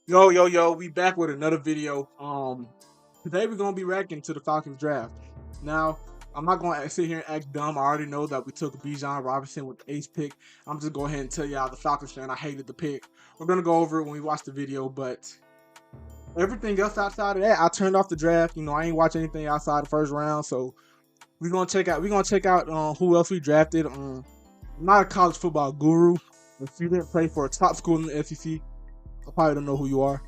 Yo, we back with another video. Today we're gonna be reacting to the Falcons draft. Now, I'm not gonna sit here and act dumb. I already know that we took Bijan Robinson with the 8th pick. I'm just go ahead and tell y'all, the Falcons fan, I hated the pick. We're gonna go over it when we watch the video, but everything else outside of that, I turned off the draft. You know, I ain't watch anything outside the first round, so we're gonna check out who else we drafted. I'm not a college football guru. If you didn't play for a top school in the SEC, I probably don't know who you are.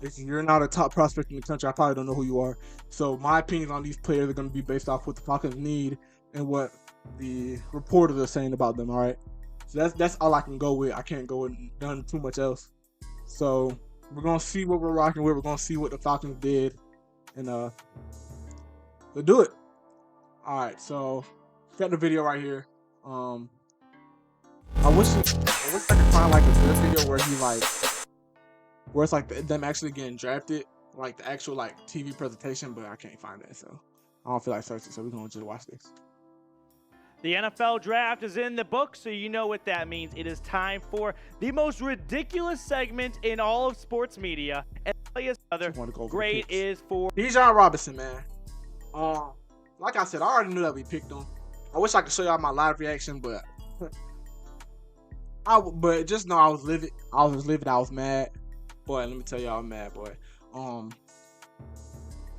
If you're not a top prospect in the country, I probably don't know who you are. So my opinions on these players are going to be based off what the Falcons need and what the reporters are saying about them. All right, so that's all I can go with. I can't go with done too much else. So we're gonna see what we're rocking with. We're gonna see what the Falcons did, and let's do it. All right, so got the video right here. I wish I could find like a good video where where it's like them actually getting drafted, like the actual like TV presentation, but I can't find that, so I don't feel like searching. So we're gonna just watch this. The NFL draft is in the book, so you know what that means. It is time for the most ridiculous segment in all of sports media. And other grade is for Bijan Robinson, man. Like I said, I already knew that we picked him. I wish I could show y'all my live reaction, but just know I was livid. I was mad. Boy, let me tell y'all, I'm mad, boy.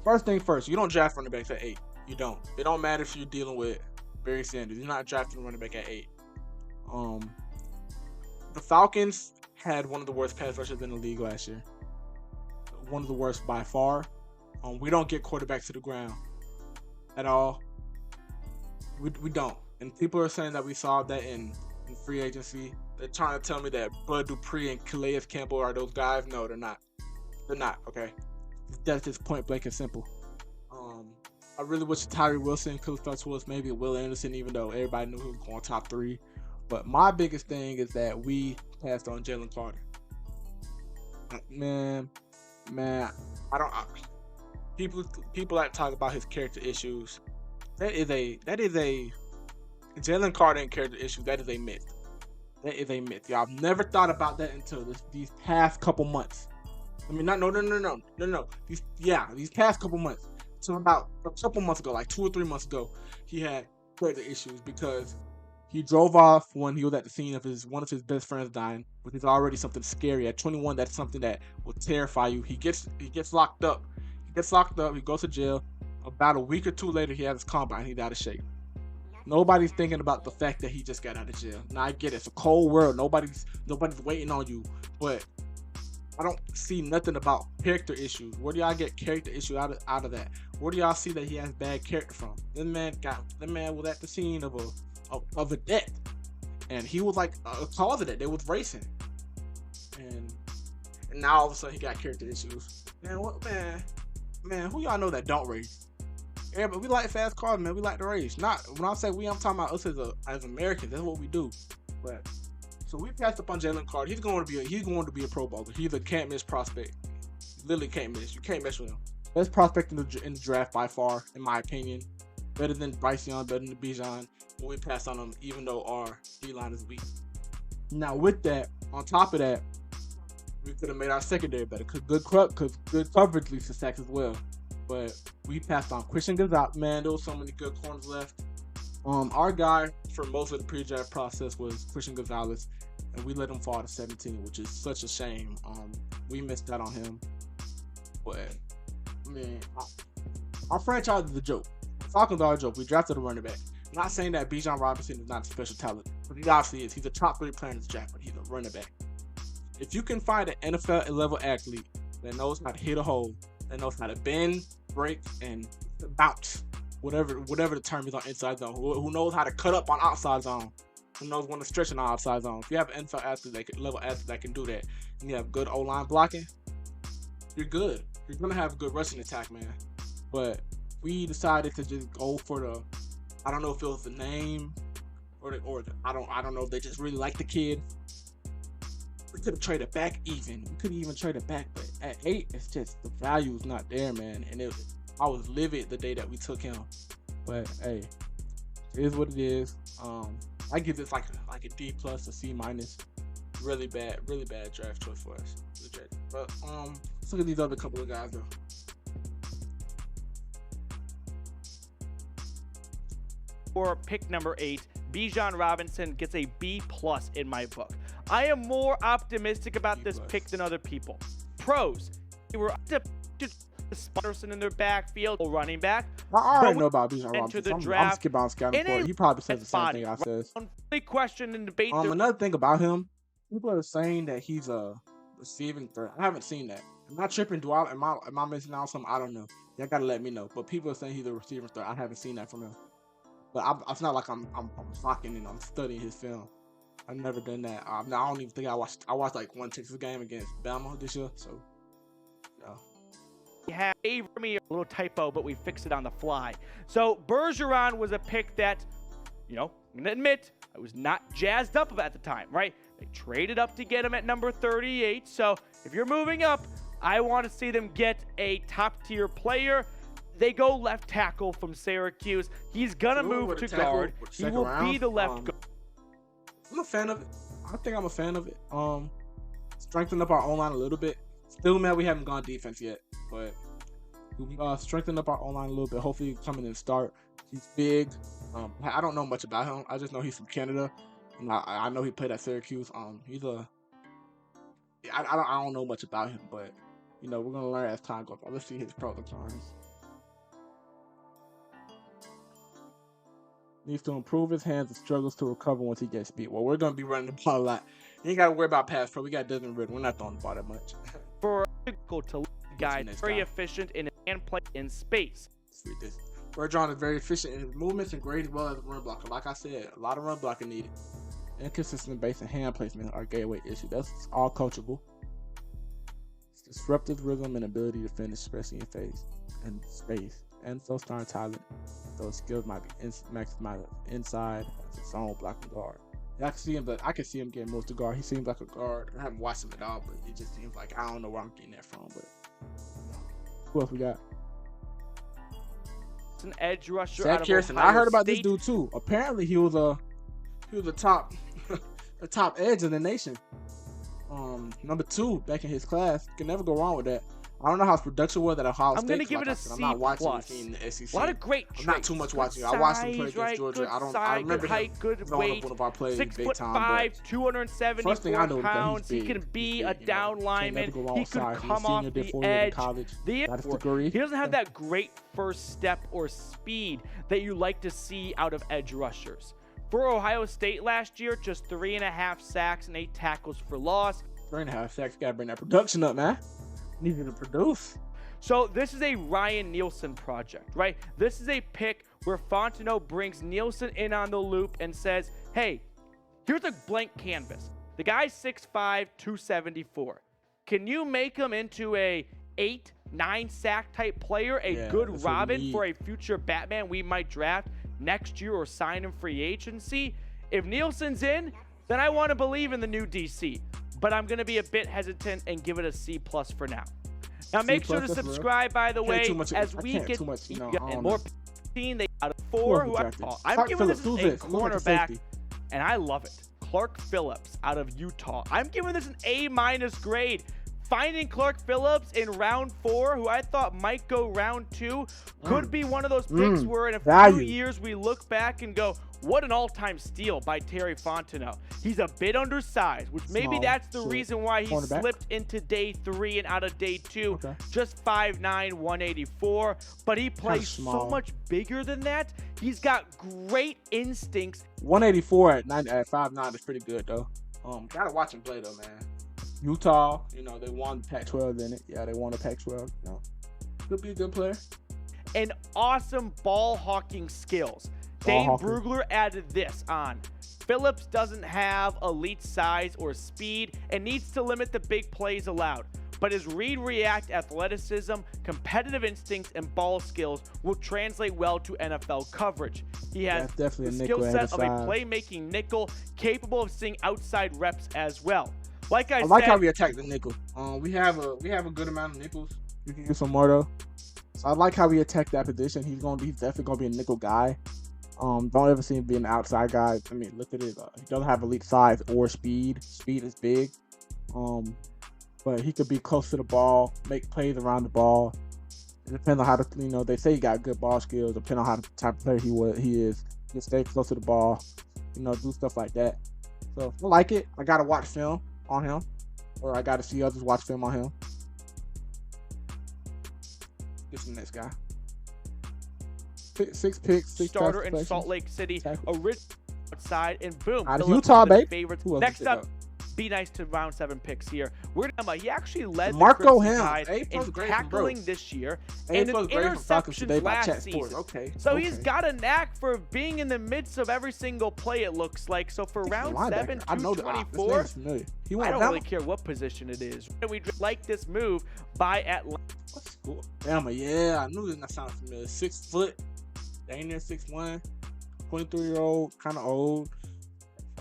First thing first, you don't draft running backs at 8. You don't. It don't matter if you're dealing with Barry Sanders. You're not drafting a running back at 8. The Falcons had one of the worst pass rushers in the league last year. One of the worst by far. We don't get quarterbacks to the ground at all. We don't. And people are saying that we solved that in free agency. They're trying to tell me that Bud Dupree and Calais Campbell are those guys. No, they're not. They're not, okay? That's just point blank and simple. I really wish Tyree Wilson could have touched was maybe Will Anderson, even though everybody knew he was going top 3. But my biggest thing is that we passed on Jalen Carter. Man, people that talk about his character issues. That is a Jalen Carter and character issues. That is a myth. That is a myth. Y'all have never thought about that until these past couple months. I mean, no. These past couple months. So about a couple months ago, like 2 or 3 months ago, he had character issues because he drove off when he was at the scene of one of his best friends dying, which is already something scary. At 21, that's something that will terrify you. He gets locked up. He goes to jail. About a week or 2 later, he has his combine. He's out of shape. Nobody's thinking about the fact that he just got out of jail. Now I get it. It's a cold world. Nobody's waiting on you. But I don't see nothing about character issues. Where do y'all get character issues out of that? Where do y'all see that he has bad character from? This man was at the scene of a death, and he was like a cause of that. They was racing, and now all of a sudden he got character issues. Man, who y'all know that don't race? Yeah, but we like fast cars, man. We like to race. Not when I say we, I'm talking about us as Americans. That's what we do. But so we passed up on Jalen Carter. He's going to be a Pro Bowler. He's a can't miss prospect. Literally can't miss. You can't mess with him. Best prospect in the draft by far, in my opinion. Better than Bryce Young, better than Bijan. When we passed on him, even though our D-line is weak. Now with that, on top of that, we could have made our secondary better. Good coverage leads to sacks as well. But we passed on Christian Gonzalez. Man, there was so many good corners left. Our guy for most of the pre-draft process was Christian Gonzalez, and we let him fall to 17, which is such a shame. We missed out on him. But man, our franchise is a joke. The Falcons are a joke. We drafted a running back. I'm not saying that Bijan Robinson is not a special talent, but he obviously is. He's a top 3 player in this draft, but he's a running back. If you can find an NFL level athlete that knows how to hit a hole, that knows how to bend, break, and bounce, whatever the term is on inside zone, who knows how to cut up on outside zone, who knows when to stretch on outside zone. If you have an NFL level athlete that can do that, and you have good O-line blocking, you're good. You're gonna have a good rushing attack, man. But we decided to just go for I don't know if it was the name or I don't know if they just really like the kid. We could have traded back even. We could even trade it back, but at 8, it's just the value is not there, man. And I was livid the day that we took him. But hey, it is what it is. I give this like a D plus, a C minus. Really bad draft choice for us. But let's look at these other couple of guys though. For pick number 8, Bijan Robinson gets a B+ in my book. I am more optimistic about this pick than other people. Pros, they were Sputterson in their backfield, running back. I already know about Bijan Robinson. The I'm draft, skipping on scouting for it. He probably says the same thing I says. Question and debate. Another thing about him, people are saying that he's a receiving threat. I haven't seen that. I'm not tripping. Am I missing out something? I don't know. Y'all gotta let me know. But people are saying he's a receiving threat. I haven't seen that from him. But it's not like I'm flocking and I'm studying his film. I've never done that. I don't even think I watched like one Texas game against Bama this year. So, yeah. We have a little typo, but we fixed it on the fly. So Bergeron was a pick that, I'm gonna admit, I was not jazzed up about at the time, right? They traded up to get him at number 38. So if you're moving up, I want to see them get a top-tier player. They go left tackle from Syracuse. He's gonna move to guard. He will be the left guard. I'm a fan of it. I think I'm a fan of it. Strengthen up our O-line a little bit. Still mad we haven't gone defense yet, but we strengthen up our O-line a little bit. Hopefully he come in and start. He's big. I don't know much about him. I just know he's from Canada, and I know he played at Syracuse. I don't know much about him, but we're gonna learn as time goes on. Let's see his pros and cons. Needs to improve his hands and struggles to recover once he gets beat. Well, we're going to be running the ball a lot. You ain't got to worry about pass pro. We got Desmond Ridder. We're not throwing the ball that much. For a to guy, very efficient in hand play in space. Let's read this. Bergeron is very efficient in his movements and great as well as a run blocker. Like I said, a lot of run blocking needed. Inconsistent base and hand placement are gateway issue. That's all coachable. It's disruptive rhythm and ability to finish, especially in phase and space. And so star talent. Those skills might be maximized inside as his own blocking guard. Yeah, I can see him, but I can see him getting most of guard. He seems like a guard. I haven't watched him at all, but it just seems like I don't know where I'm getting that from. But who else we got? It's an edge rusher. Zach Harrison. I heard about this dude too. Apparently, he was a top a top edge in the nation. Number 2 back in his class. Can never go wrong with that. I don't know how his production was at Ohio State. I'm gonna give it a C+. I'm not watching anything in the SEC. A lot of great traits. I'm not too much watching. I watched him play against Georgia. I remember good height, good weight. One of our plays, 6'5", 274 pounds. He can be a down lineman. He could come off the edge. He doesn't have that great first step or speed that you like to see out of edge rushers. For Ohio State last year, just 3.5 sacks and 8 tackles for loss. 3.5 sacks. Gotta bring that production up, man. Needed to produce. So this is a Ryan Nielsen project, right? This is a pick where Fontenot brings Nielsen in on the loop and says, hey, here's a blank canvas. The guy's 6'5", 274. Can you make him into a 8-9 sack type player, a good Robin for a future Batman we might draft next year or sign in free agency? If Nielsen's in, then I want to believe in the new DC. But I'm going to be a bit hesitant and give it a C+ for now. Now, make sure to subscribe, by the way, as we get more 15 out of 4 who I'm giving this a cornerback, and I love it. Clark Phillips out of Utah. I'm giving this an A- grade. Finding Clark Phillips in round 4, who I thought might go round 2, could be one of those picks where in a few years we look back and go, what an all-time steal by Terry Fontenot. He's a bit undersized, which maybe that's the reason why he slipped into day 3 and out of day 2. Just 5'9", 184, but he plays so much bigger than that. He's got great instincts. 184 at 5'9" is pretty good, though. Gotta watch him play, though, man. Utah, they won the Pac-12 in it. Yeah, they won the Pac-12. Could be a good player. And awesome ball hawking skills. Dane Brugler added this on. Phillips doesn't have elite size or speed and needs to limit the big plays allowed. But his read-react athleticism, competitive instincts, and ball skills will translate well to NFL coverage. He has the skill set of a playmaking nickel capable of seeing outside reps as well. Like I like how we attack the nickel. We have a good amount of nickels. We can use some more though. So I like how we attack that position. He's definitely gonna be a nickel guy. Don't ever see him be an outside guy. I mean, look at it. He doesn't have elite size or speed. Speed is big. but he could be close to the ball, make plays around the ball. It depends on how they say he got good ball skills. Depending on how the type of player he is, he can stay close to the ball, do stuff like that. So I like it. I gotta watch film on him, or I gotta see others watch film on him. This is the next guy. 6 picks, 6 starter in Salt Lake City, original outside, and boom, out of Utah, baby. Favorites. Next up, be nice to round 7 picks here. We're talking about he actually led Marco the Ham in tackling this year and in interceptions last season. Okay. So he's got a knack for being in the midst of every single play, it looks like. So for round 7, 224, I don't really care what position it is. We like this move by Atlanta. What school? Bama, yeah, I knew that sounded familiar. 6 foot, dang near 6'1", 23-year-old, kind of old.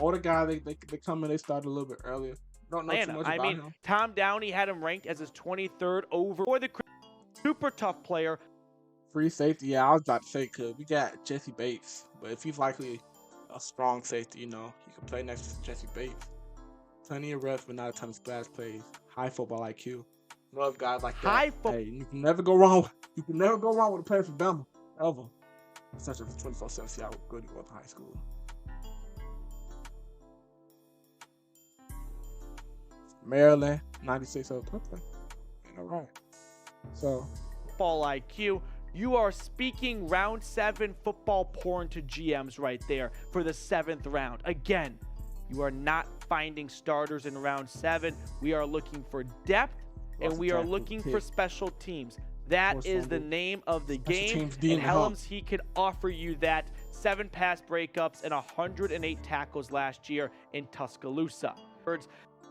Older guy, they come in, they started a little bit earlier. Don't know too much about him. Tom Downey had him ranked as his 23rd over for the super tough player. Free safety, yeah, I was about to say, because we got Jesse Bates, but if he's likely a strong safety, he can play next to Jesse Bates. Plenty of reps, but not a ton of splash plays. High football IQ. Love guys like that. Hey, you can never go wrong. You can never go wrong with a player from Bama, ever. Such a 24/7. See how good he was in high school. Maryland, 96 over Brooklyn. All right. So, football IQ. You are speaking round 7 football porn to GMs right there for the 7th round. Again, you are not finding starters in round 7. We are looking for depth, and we are looking for special teams. That is the name of the game. And Helms, he could offer you that. 7 pass breakups and 108 tackles last year in Tuscaloosa.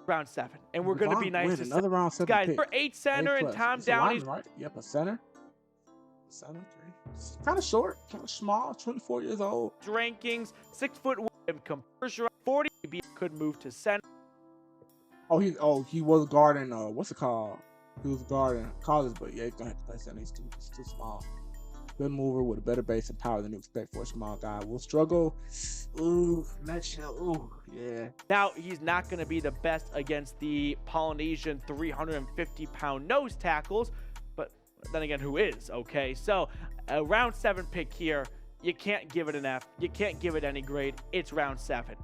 Round 7, and we're going to be nice to another round 7 guys pick. For 8 center and Tom Downey. Right? Yep, a center. Center 3. It's kind of short, kind of small. 24 years old. Rankings 6 foot. Composure 40. Maybe could move to center. He was guarding. What's it called? He was guarding college, but yeah, he's gonna have to play center. He's too small. Good mover with a better base and power than you expect for a small guy. Will struggle. Ooh, yeah. Now, he's not going to be the best against the Polynesian 350-pound nose tackles, but then again, who is? Okay, so a round 7 pick here. You can't give it an F. You can't give it any grade. It's round 7.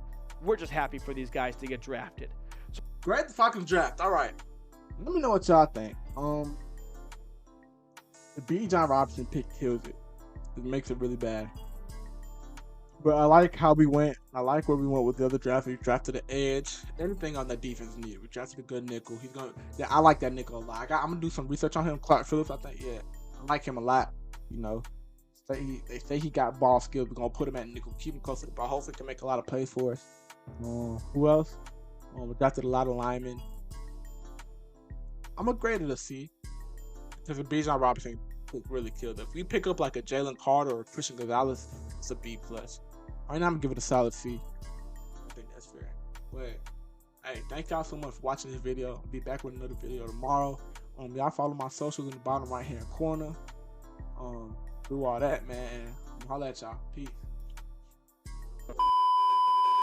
We're just happy for these guys to get drafted. Great, the Falcons draft. All right. Let me know what y'all think. The B. John Robinson pick kills it. It makes it really bad. But I like how we went. I like where we went with the other draft. We drafted the edge. Everything on that defense is needed. We drafted a good nickel. I like that nickel a lot. I'm gonna do some research on him. Clark Phillips, I think. Yeah, I like him a lot. They say he got ball skills. We're gonna put him at nickel, keep him close to the ball. Hopefully, he can make a lot of plays for us. Who else? We drafted a lot of linemen. I'm gonna grade it a C because the Bijan Robinson really killed it. If we pick up like a Jalen Carter or Christian Gonzalez, it's a B+. Right now, I'm gonna give it a solid C. I think that's fair. But hey, thank y'all so much for watching this video. I'll be back with another video tomorrow. Y'all follow my socials in the bottom right hand corner. Do all that, man. I'll holla at y'all. Peace.